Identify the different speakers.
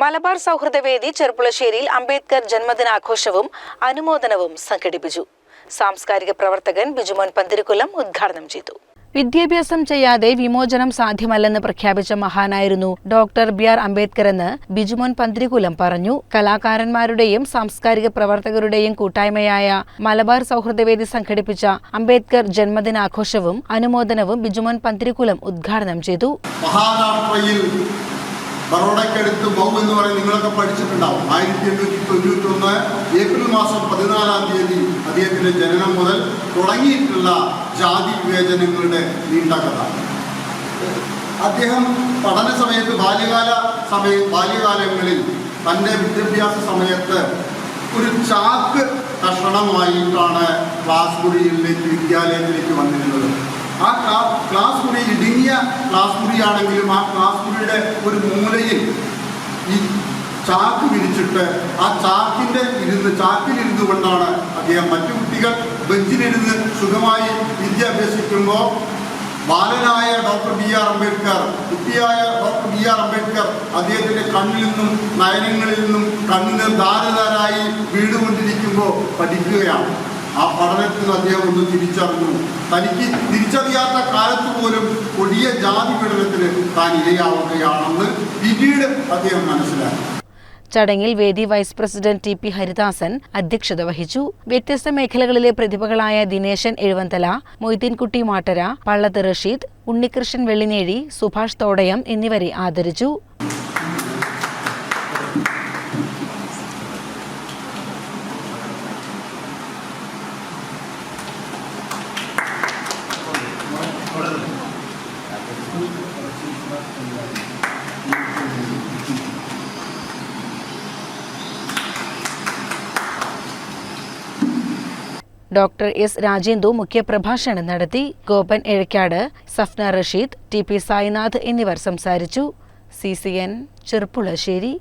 Speaker 1: മലബാർ സൗഹൃദവേദി ചെർപ്പുളശ്ശേരിയിൽ അംബേദ്കർ ജന്മദിനാഘോഷവും അനുമോദനവും സംഘടിപ്പിച്ചു. സാംസ്കാരിക പ്രവർത്തകൻ ബിജുമോൻ പന്തിരിക്കുലം ഉദ്ഘാടനം ചെയ്തു. വിദ്യാഭ്യാസം ചെയ്യാതെ വിമോചനം സാധ്യമല്ലെന്ന് പ്രഖ്യാപിച്ച മഹാനായിരുന്നു ഡോക്ടർ ബി.ആർ. അംബേദ്കർ എന്ന് ബിജുമോൻ പന്തിരിക്കുലം പറഞ്ഞു. കലാകാരന്മാരുടെയും സാംസ്കാരിക പ്രവർത്തകരുടെയും കൂട്ടായ്മയായ മലബാർ സൗഹൃദവേദി സംഘടിപ്പിച്ച അംബേദ്കർ ജന്മദിനാഘോഷവും അനുമോദനവും ബിജുമോൻ പന്തിരിക്കുലം ഉദ്ഘാടനം ചെയ്തു.
Speaker 2: ബറോഡയ്ക്കടുത്ത് മൗ എന്ന് പറയുന്നത് നിങ്ങളൊക്കെ പഠിച്ചിട്ടുണ്ടാവും. 1891 ഏപ്രിൽ മാസം 14-ാം തീയതി അദ്ദേഹത്തിൻ്റെ ജനനം മുതൽ തുടങ്ങിയിട്ടുള്ള ജാതി വിവേചനങ്ങളുടെ നീണ്ട കഥ. അദ്ദേഹം പഠന സമയത്ത് ബാല്യകാലങ്ങളിൽ തൻ്റെ വിദ്യാഭ്യാസ സമയത്ത് ഒരു ചാക്ക് കഷണമായിട്ടാണ് ക്ലാസ് മുറിയിലേക്ക് വിദ്യാലയത്തിലേക്ക് വന്നിരുന്നത്. ആ ക്ലാസ് മുറി ഇടുങ്ങിയ ക്ലാസ് മുറിയാണെങ്കിലും ആ ക്ലാസ് മുറിയുടെ ഒരു മൂലയിൽ ഈ ചാക്ക് വിരിച്ചിട്ട് ആ ചാക്കിലിരുന്നു കൊണ്ടാണ് അദ്ദേഹം മറ്റു കുട്ടികൾ ബെഞ്ചിലിരുന്ന് സുഖമായി വിദ്യ അഭ്യസിക്കുമ്പോൾ ബാലനായ ഡോക്ടർ ബി.ആർ. അംബേദ്കർ, കുട്ടിയായ ഡോക്ടർ ബി.ആർ. അംബേദ്കർ അദ്ദേഹത്തിൻ്റെ കണ്ണിൽ നിന്നും നയനങ്ങളിൽ നിന്നും കണ്ണുനീർ ധാരധാരായി വീടുകൊണ്ടിരിക്കുമ്പോൾ പഠിക്കുകയാണ്. ആ പഠനത്തിൽ അദ്ദേഹം ഒന്ന് തിരിച്ചറിഞ്ഞു. തനിക്ക് തിരിച്ചറിയാത്ത കാലത്ത് പോലും കൊടിയ ജാതി പീഡനത്തിന് താൻ ഇരയാവുകയാണെന്ന് പിന്നീട് അദ്ദേഹം മനസ്സിലാക്കി.
Speaker 1: ചടങ്ങിൽ വേദി വൈസ് പ്രസിഡന്റ് ടി.പി. ഹരിദാസൻ അധ്യക്ഷത വഹിച്ചു. വ്യത്യസ്ത മേഖലകളിലെ പ്രതിഭകളായ ദിനേശൻ എഴുവന്തല, മൊയ്തീൻകുട്ടി മാട്ടര, പള്ളത്ത് റഷീദ്, ഉണ്ണികൃഷ്ണൻ വെള്ളിനേഴി, സുഭാഷ് തോടയം എന്നിവരെ ആദരിച്ചു. Doctor S. രാജേന്ദു മുഖ്യപ്രഭാഷണം നടത്തി. ഗോപൻ എഴക്കാട്, സഫ്ന റഷീദ്, ടി.പി. സായിനാഥ് എന്നിവർ സംസാരിച്ചു. CCN ചെർപ്പുളശ്ശേരി.